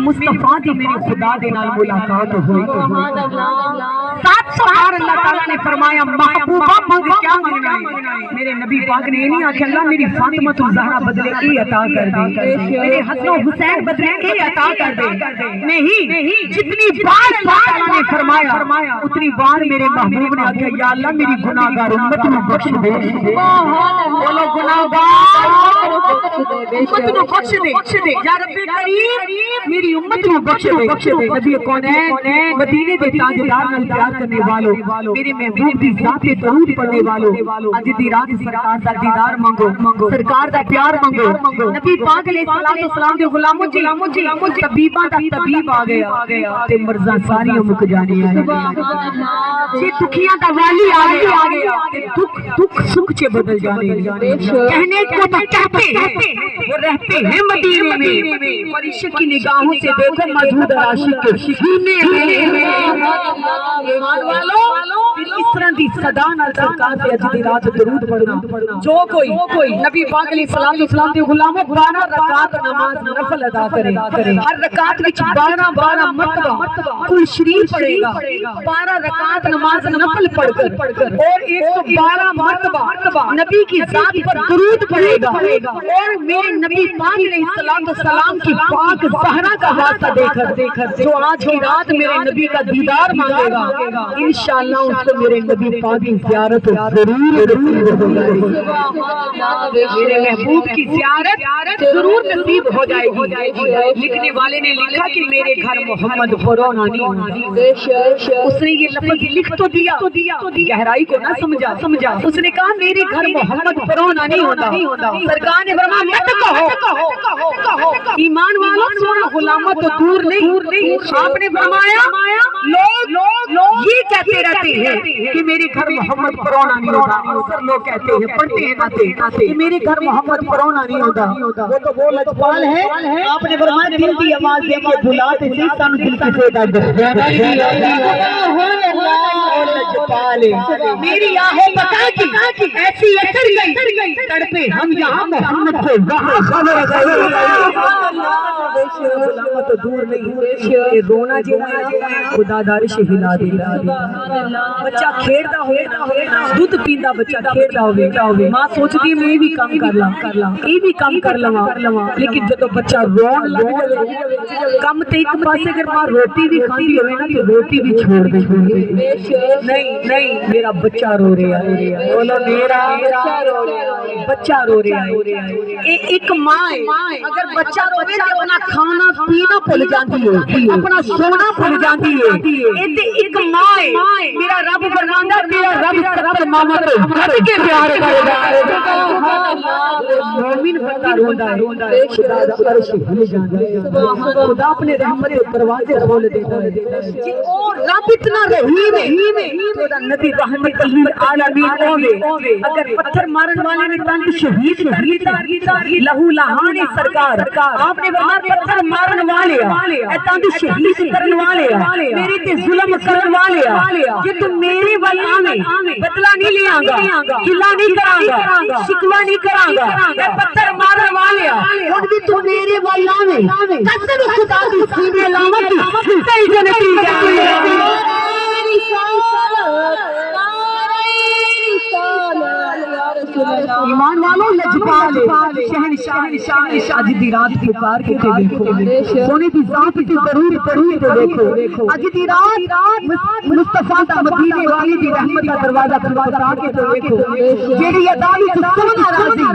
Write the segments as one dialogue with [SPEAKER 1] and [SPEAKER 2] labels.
[SPEAKER 1] मुस्तफा दी मेरे खुदा दे नाल मुलाकात हुई। 700 बार अल्लाह ताला ने फरमाया महबूबा मंग क्या मंगना है। मेरे नबी पाक ने ये नहीं आख्या अल्लाह मेरी फातिमा तुल ज़हरा बदले ए अता कर दे, मेरे हसन हुसैन बदले ए अता कर दे। नहीं, जितनी बार अल्लाह ताला ने फरमाया उतनी बार मेरे महबूब ने आख्या या अल्लाह मेरी गुनाहगार उम्मत को बख्श दे। बोलो गुनाहगार उम्मत को बख्श दे या रब्बे करीम मेरी उम्मत को बख्श दे। नबी कौन है? मदीने के ताजदार नाल प्यार करने वालों, मेरे महबूब की जात पे दरूद पढ़ने वालों, अज दी रात सरकार दा दीदार मांगो, सरकार दा प्यार मांगो। नबी पाक अलैहि सलाम दे गुलामों जी तबीबां दा तबीब आ गया ते मर्ज़ां सारियां मुक जानियां है। जे दुखियां दा वाली आ गया ते दुख सुख च बदल जाने। कहने को तो कहते हैं वो रहते हैं मदीने में, पर इश्क की निगाहों से देखो मौजूद आशिक सीने में। ईमान वालों इस तरह दी सदा नाल सरकार ते अज दी रात दरूद पढ़ना। जो कोई नबी पाक अलैहि सलाम दे गुलामों 12 रकात नमाज नफल अदा करे, हर रकात विच 12 मरतबा कुल शरीफ पढ़ेगा, 12 रकात नमाज नफल पढ़कर और 112 मरतबा नबी की जात पर दरूद पढ़ेगा और मेरे नबी पाक अलैहि सलाम की पाक ज़हरा का वास्ता देकर जो आज की रात मेरे नबी का दीदार मांगेगा इंशाअल्लाह उसको मेरे नबी पाक की ज़ियारत जरूर नसीब हो जाएगी। मेरे महबूब की ज़ियारत जरूर नसीब हो जाएगी। लिखने वाले ने लिखा कि मेरे घर मोहम्मद फरौना नहीं। उसने ये लफ्ज़ लिख तो दिया, गहराई को ना समझा। उसने कहा मेरे घर मोहम्मद फरौना नहीं होता। सरकार ने फरमाया मत कहो। ईमान वालों सोना गुलामा तो दूर नहीं। आपने फरमाया लोग ये कहते रहते हैं कि मेरे घर मोहम्मद फरौना नहीं होता। अक्सर लोग कहते हैं पढ़ते हैं नाते कि मेरे घर मोहम्मद फरौना नहीं होता। वो तो वो लजपाल है। आपने फरमाया दिल की आवाज दे के बुला ते सी सानू दिल किसे दा लजपाल मेरी आहें बता की ऐसी अचर गई तड़पे हम यहाँ मोहम्मद को तो दूर नहीं। ये रोना जिना खुदा दारिश हिला दे। बच्चा खेड़दा होवे दूध पींदा बच्चा खेड़दा होवे मां सोचदी मैं भी काम कर ला ये भी काम कर लवा लेकिन जब बच्चा रोन लग जाए काम ते एक पासे अगर मां रोटी भी खाती होवे ना तो रोटी भी छोड़ दे। नहीं मेरा बच्चा रो रहा है। बोलो मेरा बच्चा रो रहा है। एक मां अगर बच्चा रोवे तो अपना खाना पीना भूल जाती है, अपना सोना भूल जाती है। एक मां मेरा रब फरमांदा मेरा रब सत्तर मामा को हट के प्यार करेगा। मोमिन बंदा रोंदा है खुदा दा अर्श हिल जांदा है। खुदा अपने रहमत के दरवाजे खोल देता है। जी और रब इतना रहीम है खुदा नबी रहमत लिल आलमीन होवे। अगर पत्थर मारन वाले ने तन शहीद कर लीता लहू लहाने सरकार आपने फरमाया पत्थर मारन वाले ए तन शहीद करन वाले मेरे ते जुल्म करन वाले कि तुम मेरे वल आवे बदला नहीं लेंगा, गिला नहीं करांगा, शिकवा नहीं करांगा। ए पत्थर मारन वाले हुन भी तू मेरे वल आवे कसम खुदा दी सीने लावत सही जन्नती जाती है। ईमान वालों लजपाल शहंशाह आज दी रात पुकार के देखो सोने की जात की जरूर तो देखो आज दी रात मुस्तफा दा मदीने वाली दी रहमत दा दरवाजा खटखटा के तो देखो जेड़ी अदा विच सोना राजी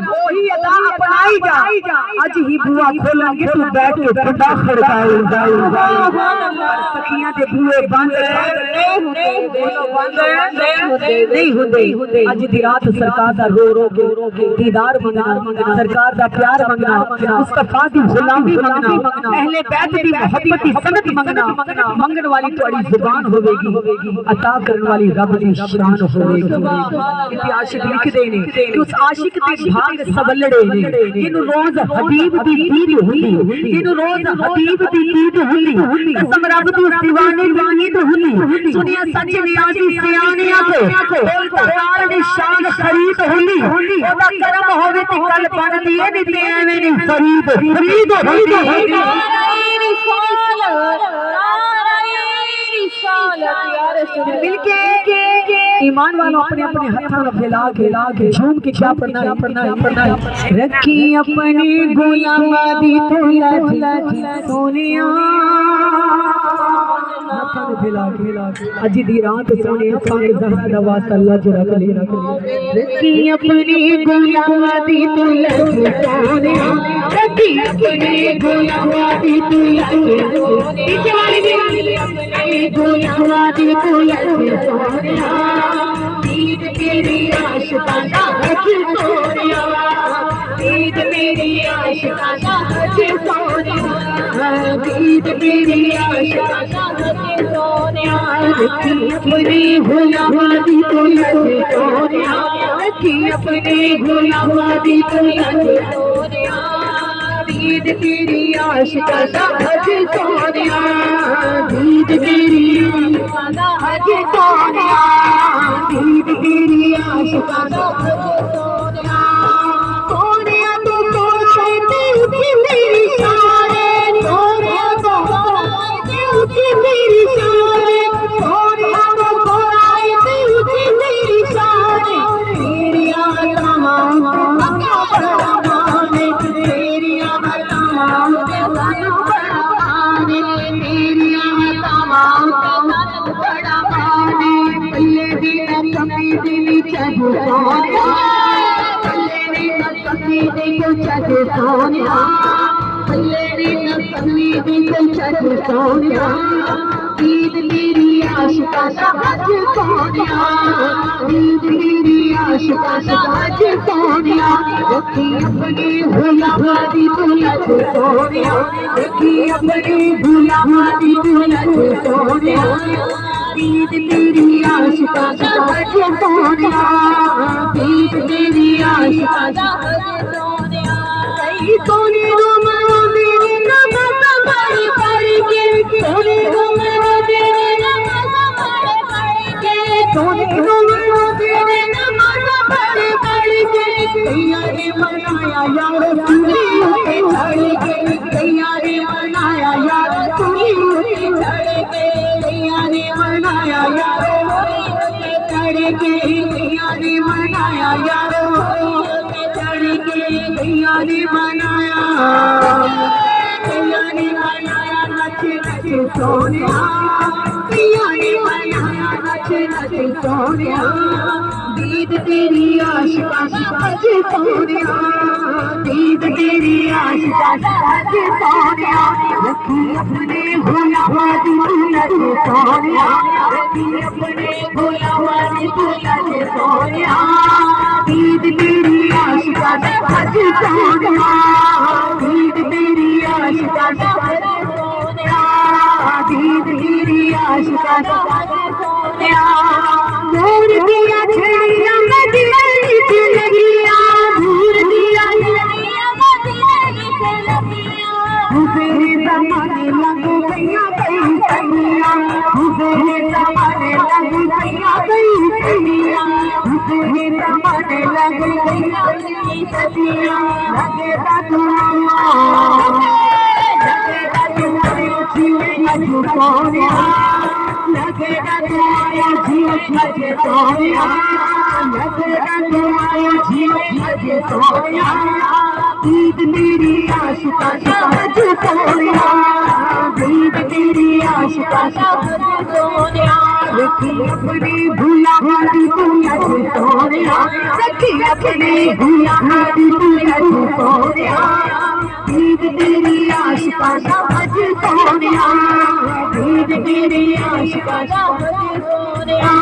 [SPEAKER 1] वही अदा अपनाई जा। आज ही बुआ खोलांगे तू बैठ के ठंडा खड़काए सखियां दे बुए बंद नहीं होते। आज दी रात सरकार दा रो के दीदार मंगना, सरकार दा प्यार मंगना, मुस्तफा दी गुलामी मंगना, अहले बैत दी मोहब्बत दी सनत मंगना। मंगन वाली तुम्हारी जुबान होवेगी, अता करने वाली रब दी शान होवेगी। इति आशिक लिखदे ने कि उस आशिक दे भाग सबलड़े ने जिन्हों रोज हबीब दी दीद हुंदी, जिन्हों रोज हबीब दी दीद हुंदी, कसम रब दी दीवाने दी ईद हुंदी। सुनिया सच नियाजी सियानिया को सरकार दी शान खरीद हुंदी। ओदा करम होवे ते कल बनदी ए नी ते एवें नी फरीद हुंदी। मिलके ईमान वालों अपने अपने हाथों में फैला के झूम के क्या पढ़ना है रखी अपनी गुलामी तो सोनिया हाथों में फैला के अज दी रात सोने पाक ज़हरा दवा अल्लाह जो रख ले रखी अपनी गुलामी तो सोनिया रखी अपनी गुलामी तो पीछे वाली भी गुलामी तो ईद तेरी आशिकाना हज सोनिया ईद मेरी आशिकाना हज सोनिया ईद मेरी आशिकाना हज सोनिया अपनी गुलामी तो सोनिया अपनी गुलामी तो सोनिया ईद तेरी आशिकाना हज सोनिया ईद तेरी आशिकाना हज सोनिया ईद तेरी आशिकाना हज सोनिया सोनिया तो कहते उठी मेरी शाने सोनिया तो कहते उठी मेरी शाने सोनिया तो कहते उठी मेरी शाने तेरी तमाम तेरी तमाम ईद मेरी आशिकाना हज सोनिया ईद मेरी आशिकाना हज सोनिया रखी अपनी गुलामी तो सोनिया रखी अपनी गुलामी तो सोनिया ईद मेरी आशिकाना हज सोनिया ईद मेरी आशिकाना हज सोनिया कई सोने रोमनो मेरी नमक बड़ी बड़ी के सोने रोमनो तेरे नमक बड़े बड़े के सोने रोमनो तेरे नमक बड़े बड़े के कैया ने मनाया यार तुझे उठे चढ़ के कैया ने मनाया यार तुझे उठे चढ़ के कैया ने मनाया यार उठे चढ़ के कैया ने मनाया यार उठे चढ़ के कैया ने मनाया नच नच सोनिया कैया ने मनाया नच नच सोनिया ईद तेरी आशिकाना हज सोनिया ईद तेरी आशिकाना हज सोनिया रखी अपने गुलामी तो सोनिया रखी अपने गुलामी तो सोनिया ईद तेरी आशिकाना हज सोनिया ईद तेरी आशिकाना हज सोनिया ईद तेरी आशिकाना हज सोनिया दूर दिया छड़िया मदीने से लगिया दूर दिया छड़िया मदीने से लगिया हुसैन जमाने लग गईया कई सदियां हुसैन जमाने लग गईया कई सदियां हुसैन जमाने लग गईया कई सदियां लगेगा तुम्हारे जीवन में सोनिया लगेगा तुम्हारा जीवन में सोनिया लगेगा तुम्हारा जीवन में सोनिया ईद मेरी आशिकाना हज सोनिया ईद मेरी आशिकाना हज सोनिया रखी अपनी गुलामी तो सोनिया रखी अपनी गुलामी तो सोनिया ईद मेरी आशिकाना हज सोनिया ईद मेरी आशिकाना हज सोनिया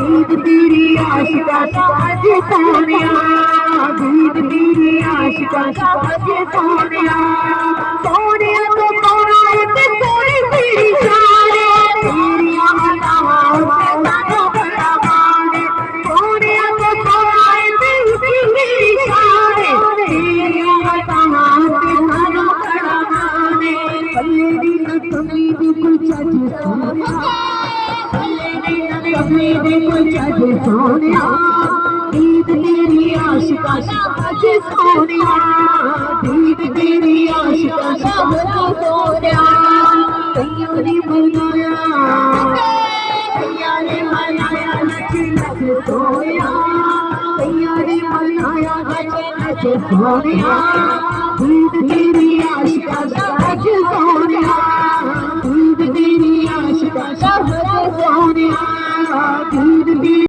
[SPEAKER 1] ईद मेरी आशिकाना हज सोनिया ईद मेरी आशिकाना हज सोनिया सोनिया तो कौन सोनी मेरी शाने तेरी अमलाओं से तारो बड़ा माने सोनिया तो कौन मेरी शाने तेरी अमलाओं से तारो बड़ा माने पल्ले दिन कभी भी कुछ सोनिया पल्ले दिन कुछ सोनिया ईद मेरी आशिकाना हज सोनिया ईद मेरी आशिकाना हज सोनिया सोनिया तैयारी मनाया ऐसे सोनिया तेरी आशिका सोनिया